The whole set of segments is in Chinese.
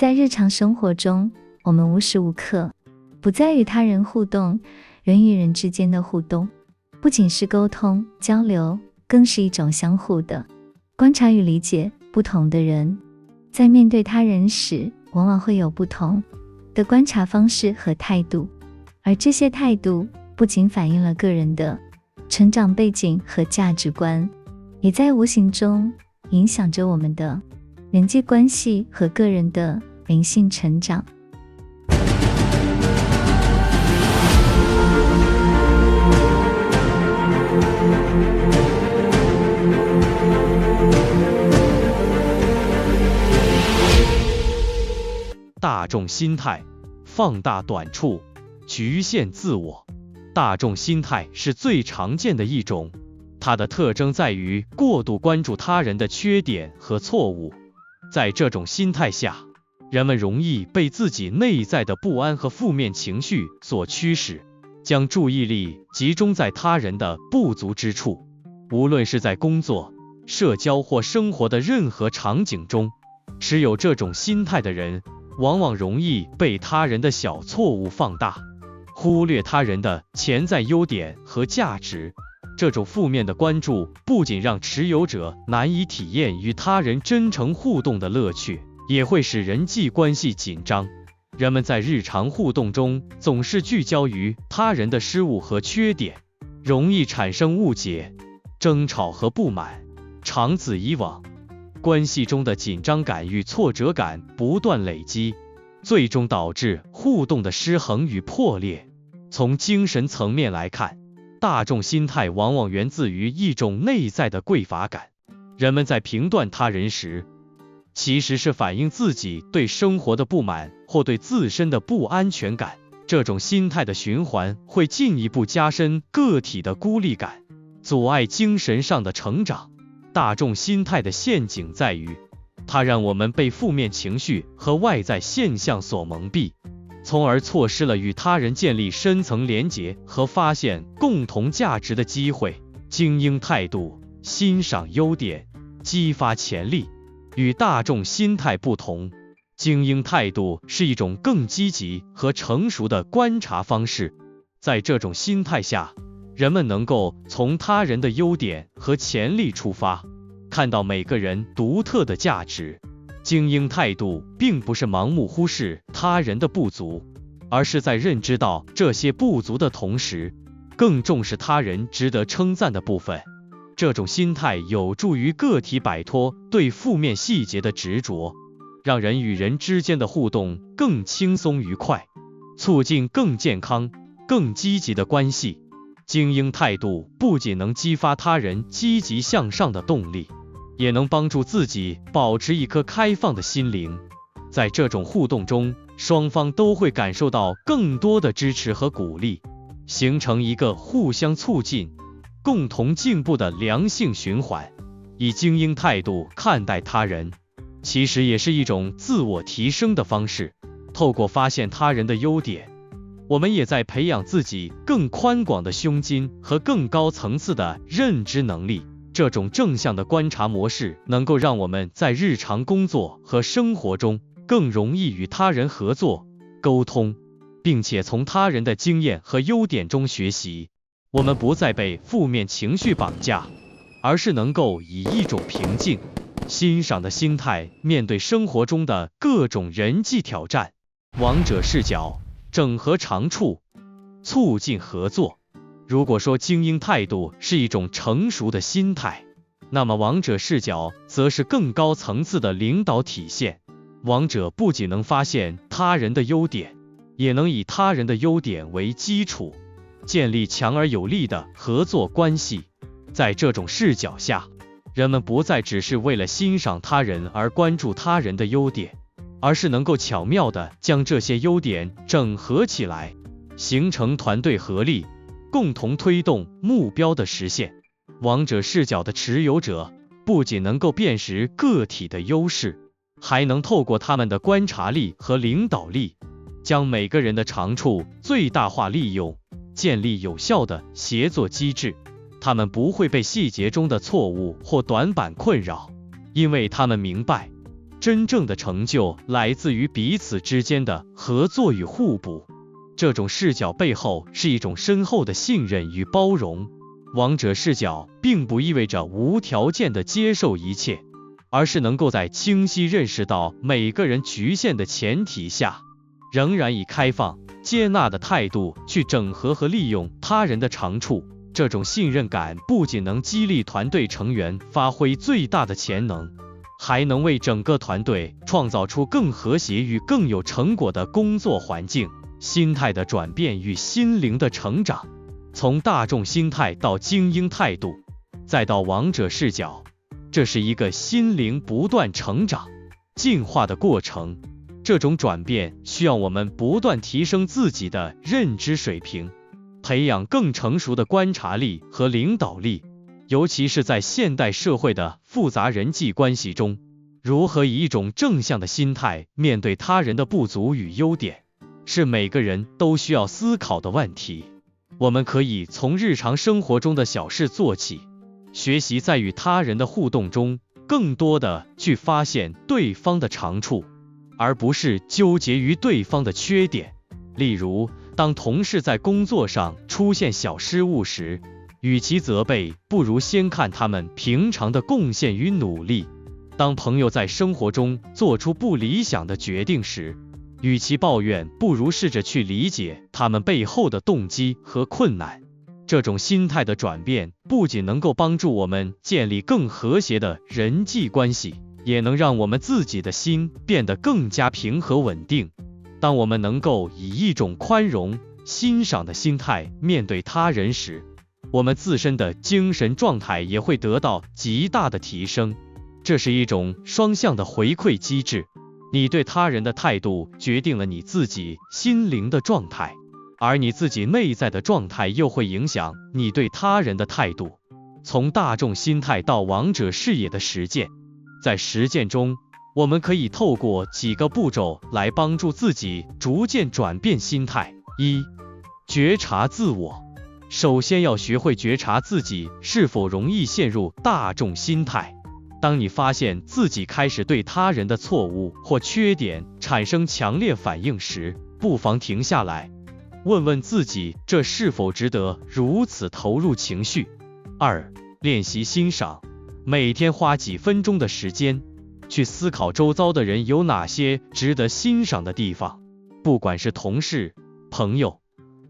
在日常生活中，我们无时无刻不在与他人互动，人与人之间的互动不仅是沟通交流，更是一种相互的观察与理解。不同的人在面对他人时，往往会有不同的观察方式和态度，而这些态度不仅反映了个人的成长背景和价值观，也在无形中影响着我们的人际关系和个人的灵性成长。大众心态，放大短处，局限自我。大众心态是最常见的一种，它的特征在于过度关注他人的缺点和错误。在这种心态下，人们容易被自己内在的不安和负面情绪所驱使，将注意力集中在他人的不足之处。无论是在工作、社交或生活的任何场景中，持有这种心态的人往往容易被他人的小错误放大，忽略他人的潜在优点和价值。这种负面的关注不仅让持有者难以体验与他人真诚互动的乐趣，也会使人际关系紧张。人们在日常互动中总是聚焦于他人的失误和缺点，容易产生误解、争吵和不满。长此以往，关系中的紧张感与挫折感不断累积，最终导致互动的失衡与破裂。从精神层面来看，大众心态往往源自于一种内在的匮乏感。人们在评断他人时，其实是反映自己对生活的不满或对自身的不安全感。这种心态的循环会进一步加深个体的孤立感，阻碍精神上的成长。大众心态的陷阱在于，它让我们被负面情绪和外在现象所蒙蔽，从而错失了与他人建立深层连结和发现共同价值的机会。精英态度，欣赏优点，激发潜力。与大众心态不同，精英态度是一种更积极和成熟的观察方式。在这种心态下，人们能够从他人的优点和潜力出发，看到每个人独特的价值。精英态度并不是盲目忽视他人的不足，而是在认知到这些不足的同时，更重视他人值得称赞的部分。这种心态有助于个体摆脱对负面细节的执着，让人与人之间的互动更轻松愉快，促进更健康、更积极的关系。精英态度不仅能激发他人积极向上的动力，也能帮助自己保持一颗开放的心灵。在这种互动中，双方都会感受到更多的支持和鼓励，形成一个互相促进、共同进步的良性循环。以精英态度看待他人，其实也是一种自我提升的方式。透过发现他人的优点，我们也在培养自己更宽广的胸襟和更高层次的认知能力。这种正向的观察模式能够让我们在日常工作和生活中更容易与他人合作、沟通，并且从他人的经验和优点中学习。我们不再被负面情绪绑架，而是能够以一种平静、欣赏的心态面对生活中的各种人际挑战。王者视角，整合长处，促进合作。如果说精英态度是一种成熟的心态，那么王者视角则是更高层次的领导体现。王者不仅能发现他人的优点，也能以他人的优点为基础，建立强而有力的合作关系。在这种视角下，人们不再只是为了欣赏他人而关注他人的优点，而是能够巧妙地将这些优点整合起来，形成团队合力，共同推动目标的实现。王者视角的持有者不仅能够辨识个体的优势，还能透过他们的观察力和领导力，将每个人的长处最大化利用，建立有效的协作机制。他们不会被细节中的错误或短板困扰，因为他们明白，真正的成就来自于彼此之间的合作与互补。这种视角背后是一种深厚的信任与包容。王者视角并不意味着无条件的接受一切，而是能够在清晰认识到每个人局限的前提下，仍然以开放、接纳的态度去整合和利用他人的长处。这种信任感不仅能激励团队成员发挥最大的潜能，还能为整个团队创造出更和谐与更有成果的工作环境。心态的转变与心灵的成长，从大众心态到精英态度，再到王者视角，这是一个心灵不断成长、进化的过程。这种转变需要我们不断提升自己的认知水平，培养更成熟的观察力和领导力，尤其是在现代社会的复杂人际关系中，如何以一种正向的心态面对他人的不足与优点，是每个人都需要思考的问题。我们可以从日常生活中的小事做起，学习在与他人的互动中，更多的去发现对方的长处，而不是纠结于对方的缺点。例如，当同事在工作上出现小失误时，与其责备，不如先看他们平常的贡献与努力。当朋友在生活中做出不理想的决定时，与其抱怨，不如试着去理解他们背后的动机和困难。这种心态的转变，不仅能够帮助我们建立更和谐的人际关系，也能让我们自己的心变得更加平和稳定。当我们能够以一种宽容、欣赏的心态面对他人时，我们自身的精神状态也会得到极大的提升。这是一种双向的回馈机制，你对他人的态度决定了你自己心灵的状态，而你自己内在的状态又会影响你对他人的态度。从大众心态到王者视野的实践，在实践中，我们可以透过几个步骤来帮助自己逐渐转变心态。一、觉察自我。首先要学会觉察自己是否容易陷入大众心态。当你发现自己开始对他人的错误或缺点产生强烈反应时，不妨停下来，问问自己这是否值得如此投入情绪。二、练习欣赏。每天花几分钟的时间，去思考周遭的人有哪些值得欣赏的地方，不管是同事、朋友，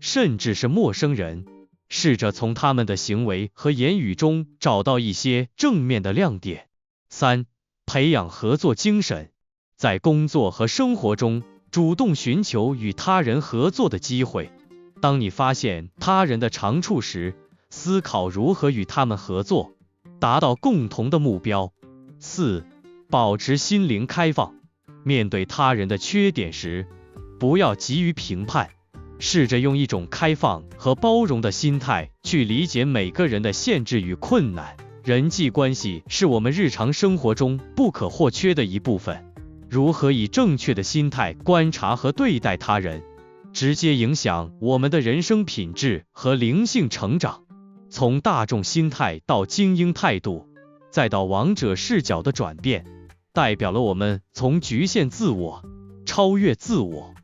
甚至是陌生人，试着从他们的行为和言语中找到一些正面的亮点。三、培养合作精神。在工作和生活中，主动寻求与他人合作的机会。当你发现他人的长处时，思考如何与他们合作，达到共同的目标。四、保持心灵开放。面对他人的缺点时，不要急于评判，试着用一种开放和包容的心态去理解每个人的限制与困难。人际关系是我们日常生活中不可或缺的一部分，如何以正确的心态观察和对待他人，直接影响我们的人生品质和灵性成长。从大众心态到精英态度，再到王者视角的转变，代表了我们从局限自我、超越自我，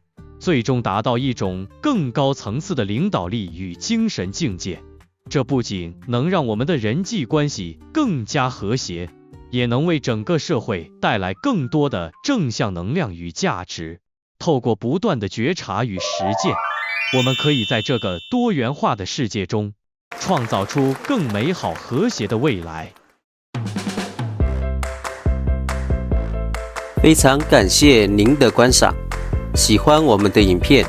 最终达到一种更高层次的领导力与精神境界。这不仅能让我们的人际关系更加和谐，也能为整个社会带来更多的正向能量与价值。透过不断的觉察与实践，我们可以在这个多元化的世界中，创造出更美好和谐的未来。非常感谢您的观赏，喜欢我们的影片，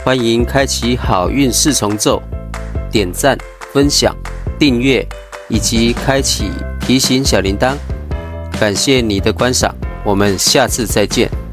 欢迎开启好运四重奏，点赞、分享、订阅以及开启提醒小铃铛。感谢你的观赏，我们下次再见。